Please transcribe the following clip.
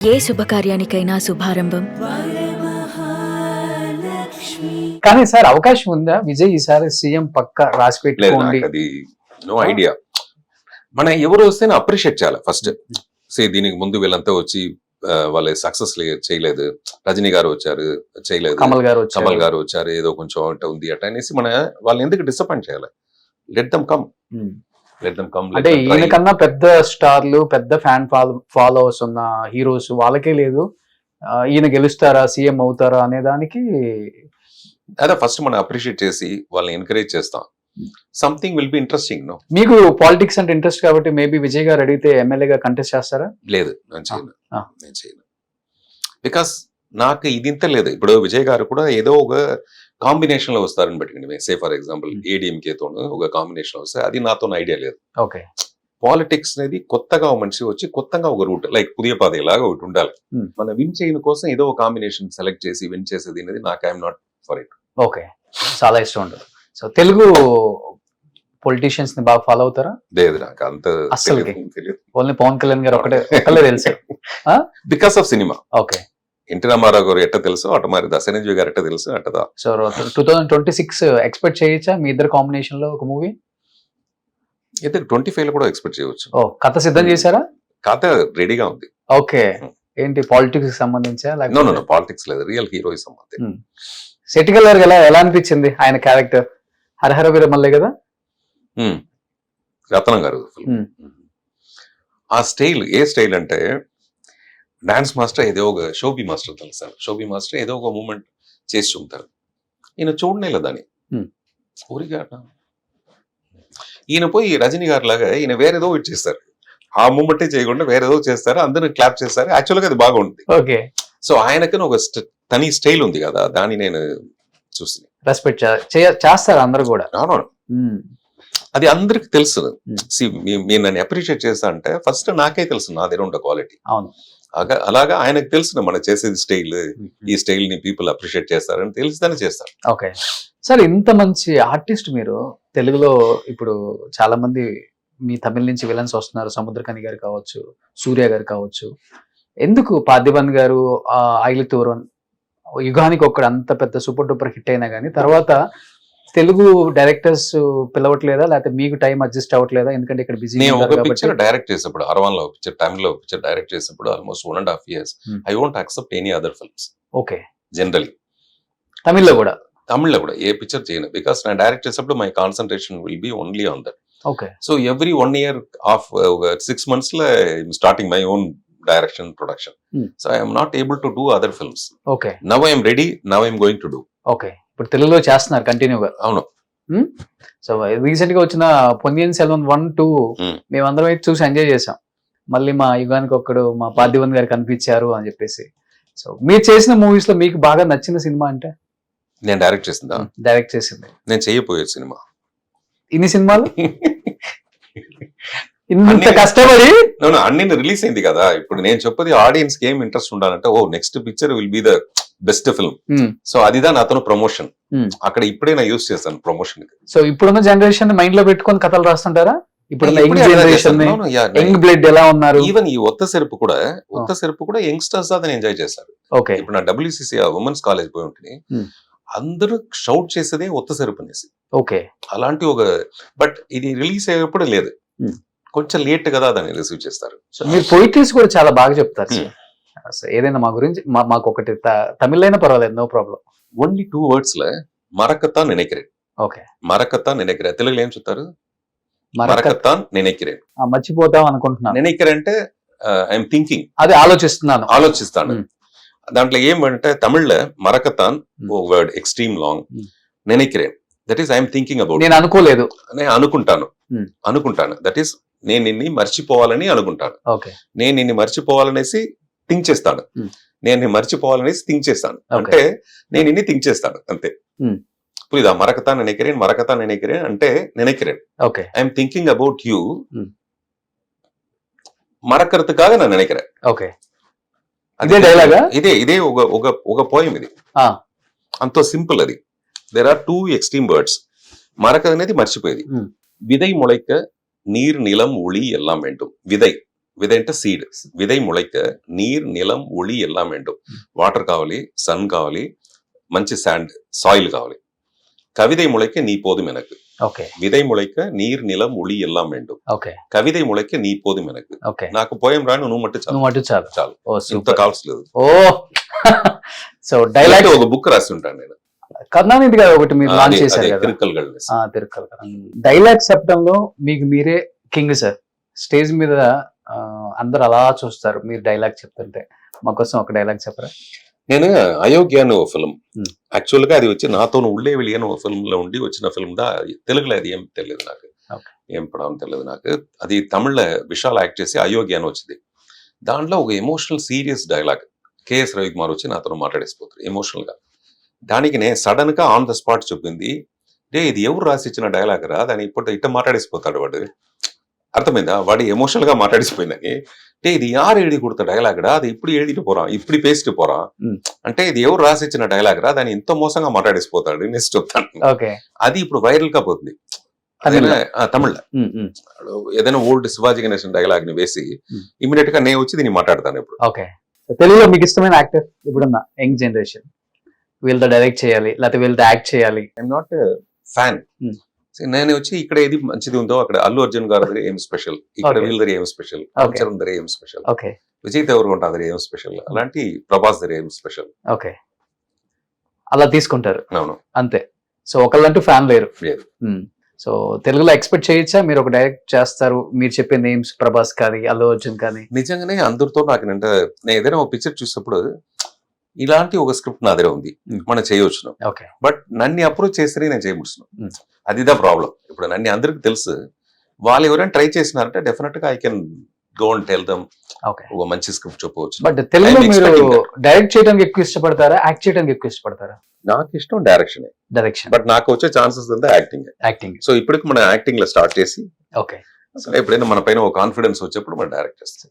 ఏ శుభకార్యానికైనా శుభారంభం. కానీ సార్ అవకాశం ఉందా విజయ్ ఈసారి సీఎం పక్క రాసి లేదు, పెట్టుకోండి? నాకు అది నో ఐడియా. మన ఎవరు వస్తే అప్రిషియేట్ చేయాలి ఫస్ట్. దీనికి ముందు వీళ్ళంతా వచ్చి వాళ్ళు సక్సెస్ చేయలేదు, రజనీ గారు వచ్చారు చేయలేదు, కమల్ గారు వచ్చారు ఏదో కొంచెం అంటే ఉంది అట అనేసి మన వాళ్ళని ఎందుకు డిసప్పాయింట్ చేయాలి? Let them come. అంటే ఈయనకన్నా పెద్ద స్టార్లు, పెద్ద ఫ్యాన్ ఫాలోవర్స్ ఉన్న హీరోస్ వాళ్ళకే లేదు, ఈయన గెలుస్తారా సీఎం అవుతారా అనే దానికి అదే ఫస్ట్ మనం అప్రిషియేట్ చేసి వాళ్ళని ఎంకరేజ్ చేస్తాం. Something will be interesting. No, మీకు పాలిటిక్స్ అంటే ఇంట్రెస్ట్ కాబట్టి మేబీ విజయ్ గారు అడిగితే ఎమ్మెల్యేగా కంటెస్ట్ చేస్తారా? లేదు, నేను చేయను. బికాస్ నాకు ఇది ఇంత లేదు. ఇప్పుడు విజయ్ గారు కూడా ఏదో ఒక కాంబినేషన్ లో వస్తారని పెట్టుకోండి. సే ఫర్ ఎగ్జాంపుల్ ఏడీఎంకే తోను ఒక కాంబినేషన్ వస్తే అది నాతో ఐడియా లేదు. ఓకే, పాలిటిక్స్ అనేది కొత్తగా ఒక మనిషి వచ్చి కొత్తగా ఒక రూట్ లైక్ పుదియ పాద లాగా ఒకటి ఉండాలి. మన విన్ చేయని కోసం ఏదో ఒక కాంబినేషన్ సెలెక్ట్ చేసి విన్ చేసేది అనేది నాకు I'm not for it. Okay, చాలా ఇష్టం ఉండదు. సో తెలుగు పొలిటీషియన్స్ ని బాగా ఫాలో అవుతారా? లేదు, నాకు అంత అసలు తెలియదు. ఓన్లీ పవన్ కళ్యాణ్ గారు ఒకళ్ళే తెలుసు because of cinema. Okay, NT Rama Rao garu ఎట్ట తెలుసు అట, మరి చిరంజీవి గారు ఎట్ట తెలుసు అట్టదా. సో 2026 ఎక్స్పెక్ట్ చేయొచ్చా మీ ఇద్దరు కాంబినేషన్ లో ఒక మూవీ? అయితే 25 లో కూడా ఎక్స్పెక్ట్ చేయవచ్చు. ఓ, కథ సిద్ధం చేశారా? కథ రెడీగా ఉంది. ఓకే, ఏంటి పాలిటిక్స్ సంబంధించా? నో, పాలిటిక్స్ లేదు, రియల్ హీరోయిజం అంతే. శెట్టికల్ గారికి ఎలా అనిపించింది ఆయన క్యారెక్టర్? హరహర వీరమల్లే కదా రత్నం గారు. ఆ స్టైల్ ఏ స్టైల్ అంటే డాన్స్ మాస్టర్ ఏదో ఒక షోబీ మాస్టర్ తెలుసా, షోబీ మాస్టర్ ఏదో ఒక మూమెంట్ చేసి చూపుతారు. ఈయన చూడనే లేదని ఊరిగా ఈయన పోయి రజనీ గారు లాగా ఈయన వేరేదో చేస్తారు. ఆ మూమెంటే చేయకుండా వేరేదో చేస్తారు, అందరూ క్లాప్ చేస్తారు. యాక్చువల్గా అది బాగుంది. ఓకే, సో ఆయనకని ఒక తని స్టైల్ ఉంది కదా, దాన్ని నేను చూసి రెస్పెక్ట్ చేస్తారు అందరు కూడా. అది అందరికి తెలుసు. మీరు నన్ను అప్రిషియేట్ చేస్తా అంటే ఫస్ట్ నాకే తెలుసు నా దగ్గర ఉండే క్వాలిటీ. అవును, అలాగా ఆయనకు తెలుసు మనం చేసేది స్టైల్, ఈ స్టైల్ ని పీపుల్ అప్రిషియేట్ చేస్తారని తెలిసిదానే చేస్తారు. ఓకే సార్, ఇంత మంచి ఆర్టిస్ట్ మీరు తెలుగులో ఇప్పుడు చాలా మంది మీ తమిళ నుంచి విలన్స్ వస్తున్నారు. సముద్రకని గారు కావచ్చు, సూర్య గారు కావచ్చు. ఎందుకు పార్థిబన్ గారు, ఐలితూరన్, యుగానికి ఒక్కడ అంత పెద్ద సూపర్ డూపర్ హిట్ అయినా కానీ తర్వాత తెలుగు డైరెక్టర్స్ పిలవట్లేదా, లేకపోతే మీకు టైం అడ్జస్ట్ అవ్వట్లేదా? ఎందుకంటే ఇక్కడ బిజీ. నేను ఒక పిక్చర్ డైరెక్ట్ చేసినప్పుడు అరవాన్లో పిక్చర్ టైంలో పిక్చర్ డైరెక్ట్ చేసినప్పుడు almost 1.5 years I won't accept any other films. Okay, generally తమిళ్లో కూడా ఏ పిక్చర్ చేయను. బికాస్ నేను డైరెక్ట్ చేసినప్పుడు my concentration will be only on that. Okay, so every 1 year of 6 months లో starting my own direction production. So I am not able to do other films. Okay, now I am ready, now I am going to do. Okay, ఇప్పుడు తెలుగులో చేస్తున్నారు కంటిన్యూగా? అవును. So recent గా వచ్చిన పొన్నియిన్ సెల్వన్ 1, 2 మేమందరం అయితే చూసి ఎంజాయ్ చేసాం. మళ్ళీ మా యుగానికి ఒక్కడు, మా పార్థిబన్ గారు కనిపించారు అని చెప్పేసి. సో మీరు చేసిన మూవీస్ లో మీకు బాగా నచ్చిన సినిమా అంటే? నేను డైరెక్ట్ చేసిందా? డైరెక్ట్ చేసింది. నేను చేయబోయే సినిమా. ఇన్ని సినిమాలు ఇంత కష్టపడి అన్ని రిలీజ్ అయింది కదా. ఇప్పుడు నేను చెప్పేది ఆడియన్స్ కి ఏం ఇంట్రెస్ట్ ఉండాలంటే, oh next picture will be the best film. So అదిదా అతను ప్రమోషన్. అక్కడ ఇప్పుడే నా యూస్ చేస్తాను ప్రమోషన్. సో ఇప్పుడున్న జనరేషన్ మైండ్ లో పెట్టుకొని కథలు రాస్తుంటారా? ఇప్పుడు యంగ్ బ్లడ్ ఎలా ఉన్నారు? ఈవెన్ ఈ ఒత్త సెరుపు కూడా యంగ్స్టర్స్ అతను ఎంజాయ్ చేస్తారు. ఓకే, ఇప్పుడు నా WCC ఉమెన్స్ కాలేజ్ పోయి ఉంటుంది, అందరూ షౌట్ చేసేదే ఒత్త సెరుపు అనేసి. ఓకే, అలాంటి ఒక బట్ ఇది రిలీజ్ అయ్యేప్పుడు లేదు, కొంచెం లేట్ కదా దాన్ని రిసీవ్ చేస్తారు. మీరు పోయిట్రీస్ కూడా చాలా బాగా చెప్తారు. ఏదైనా మా గురించి మాకు ఒకటి తమిళ అయినా పర్వాలేదు, నో ప్రాబ్లం. ఓన్లీ 2 words లో మరకత్తా నిனைக்கிறேன். ఓకే, మరకత్తా నిனைக்கிறேன். తెలుగులో ఏం చెప్తారు? మరకత్తా నిனைக்கிறேன். మర్చిపోతాం అనుకుంటున్నాను. నిனைக்கிறேன் అంటే ఐఎమ్ థింకింగ్, అదే ఆలోచిస్తాను. దాంట్లో ఏమంటే తమిళ్లో మరకత్తాన్ వర్డ్ ఎక్స్ట్రీమ్ లాంగ్, నిனைக்கிறேன் that is I'm thinking about. నేను అనుకోలేదు, నేను అనుకుంటాను. దట్ ఈస్ నేను నిన్ను మర్చిపోవాలని అనుకుంటాను. నేను నిన్ను మర్చిపోవాలనేసి థింక్ చేస్తాను. నేను మర్చిపోవాలనేసి థింక్ చేస్తాను అంటే నేను నిన్ను థింక్ చేస్తాను అంతే. புரியுதா? மறக்கத்தான் நினைக்கிறேன் అంటే நினைக்கிறேன். Okay, I'm thinking about you, మరకరతుకాగ నేను నిனைக்கிறேன். ఓకే, ఇదే డైలాగా? ఇదే ఒక పోయం ఇది. అంత సింపుల్ అది. There are 2 extreme words. మరక అనేది మర్చిపోయేది. విதை முளைக்க நீர் நிலம் ஒளி எல்லாம் வேண்டும். விதை விதை అంటే సీడ్ விதை முளைக்க நீர் நிலம் ஒளி எல்லாம் வேண்டும் వాటర్ కావాలి సన్ కావాలి మంచి శాండ్ సాయిల్ కావాలి கவிதை முளைக்க நீ போதும் எனக்கு ఓకే விதை முளைக்க நீர் நிலம் ஒளி எல்லாம் வேண்டும் ఓకే కవిதை ముளைக்க నీ పోదు మనకు ఓకే నాకు పోయం రాను నువ్వు మట్టు చాలు నువ్వు అటు చాలు చాలు ఓ ఇంత సూపర్ కావాల్సలేదు ఓ సో డైలాగ్ ఇలాంటి ఒక బుక్ రాసి ఉంటాను నేను కర్ణానిధి గారు ఒకటి మీరు లాంచ్ చేశారు కదా తిరుక్కల్గల్ని తిరుక్కల్ డైలాగ్ చెప్పడంలో మీకు మీరే కింగ్ సార్ స్టేజ్ మీద అందరు అలా చూస్తారు మీరు డైలాగ్ చెప్తుంటే మా కోసం ఒక డైలాగ్ చెప్పరా నేను అయోగ్య అని ఓ ఫిల్మ్ Hmm. యాక్చువల్ గా అది వచ్చి నాతో உள்ளே வெளியே అని ఓ ఫిల్మ్ లో ఉండి వచ్చిన ఫిల్మ్ దా తెలుగులో అది ఏం తెలియదు నాకు Okay. ఏం పడం తెలియదు నాకు అది తమిళ్లో విశాల్ యాక్ట్ చేసి అయోగ్య అని వచ్చింది దాంట్లో ఒక emotional serious dialogue KS Ravikumar వచ్చి నాతో మాట్లాడేసిపోతారు ఎమోషనల్ గా దానికి నేను సడన్ గా ఆన్ ద స్పాట్ చెప్పింది డే ఇది ఎవరు రాసి ఇచ్చిన డైలాగ్ రా దాన్ని ఇప్పుడు ఇట్ట మాట్లాడేసిపోతాడు వాడు అర్థమైందా వాడు ఎమోషనల్ గా మాట్లాడేసిపోయిందని అంటే ఇది యారు எழுதி கொடுத்த డైలాగ్డా అది ఇప్పుడు எழுதிட்டு పోறான் ఇప్పుడు పేస్ట్ పోறான் అంటే ఇది ఎవరు రాసి ఇచ్చిన డైలాగ్రా దాన్ని ఎంతో మోసంగా మాట్లాడేసిపోతాడు నెక్స్ట్ చెప్తాను ఓకే అది ఇప్పుడు వైరల్ గా పోతుంది తమిళ ఏదైనా ఓల్డ్ శివాజీ గణేశన్ డైలాగ్ ని వేసి ఇమీడియట్ గా నేను వచ్చి దీన్ని మాట్లాడతాను ఇప్పుడు ఓకే తెలుగులో మీకు ఇష్టమైన యాక్టర్ ఇప్పుడున్న యంగ్ జనరేషన్ వీళ్ళతో డైరెక్ట్ చేయాలి లేకపోతే వీళ్ళతో యాక్ట్ చేయాలి ఐఎమ్ నాట్ ఫ్యాన్ నేను వచ్చి ఇక్కడ ఏది మంచిది ఉందో అక్కడ అల్లు అర్జున్ గారి దగ్గర ఏం స్పెషల్ ఇక్కడ Okay. వీళ్ళ దగ్గర ఏం స్పెషల్ Okay. చరణ్ దగ్గర ఏం స్పెషల్ ఓకే విజయ్ దేవరకొండ దగ్గర ఏం స్పెషల్ అలాంటి ప్రభాస్ దగ్గర ఏం స్పెషల్ ఓకే అలా తీసుకుంటారు అవును అంతే సో ఒకళ్ళంటూ ఫ్యాన్ లేరు లేదు. సో తెలుగులో ఎక్స్పెక్ట్ చేయొచ్చా మీరు ఒక డైరెక్ట్ చేస్తారు మీరు చెప్పే నేమ్స్ ప్రభాస్ కానీ అల్లు అర్జున్ కానీ నిజంగానే అందరితో నాకు నేను ఏదైనా ఒక పిక్చర్ చూసినప్పుడు ఇలాంటి ఒక స్క్రిప్ట్ నా దగ్గర ఉంది మనం చేయవచ్చు ఓకే బట్ నన్ను అప్రోచ్ చేస్తే నేను చేయముడుతున్నాను Hmm. అదిదా ప్రాబ్లం ఇప్పుడు నన్ను అందరికి తెలుసు వాళ్ళు ఎవరైనా ట్రై చేసినారంటే డెఫినెట్ గా I can go and tell them okay ఒక మంచి స్క్రిప్ట్ చెప్పవచ్చు బట్ తెలుగులో I'm మీరు expecting that. డైరెక్ట్ చేయడానికి ఎక్కువ ఇష్టపడతారా యాక్ట్ చేయడానికి ఎక్కువ ఇష్టపడతారా నాకు ఇష్టం డైరెక్షన్ డైరెక్షన్ బట్ నాకు వచ్చే ఛాన్సెస్ అంతా యాక్టింగ్ యాక్టింగ్ సో ఇప్పటికి మనం యాక్టింగ్ లో స్టార్ట్ చేసి ఓకే ఎప్పుడైనా మన పైన ఒక కాన్ఫిడెన్స్ వచ్చేప్పుడు మనం డైరెక్ట్ చేస్తాం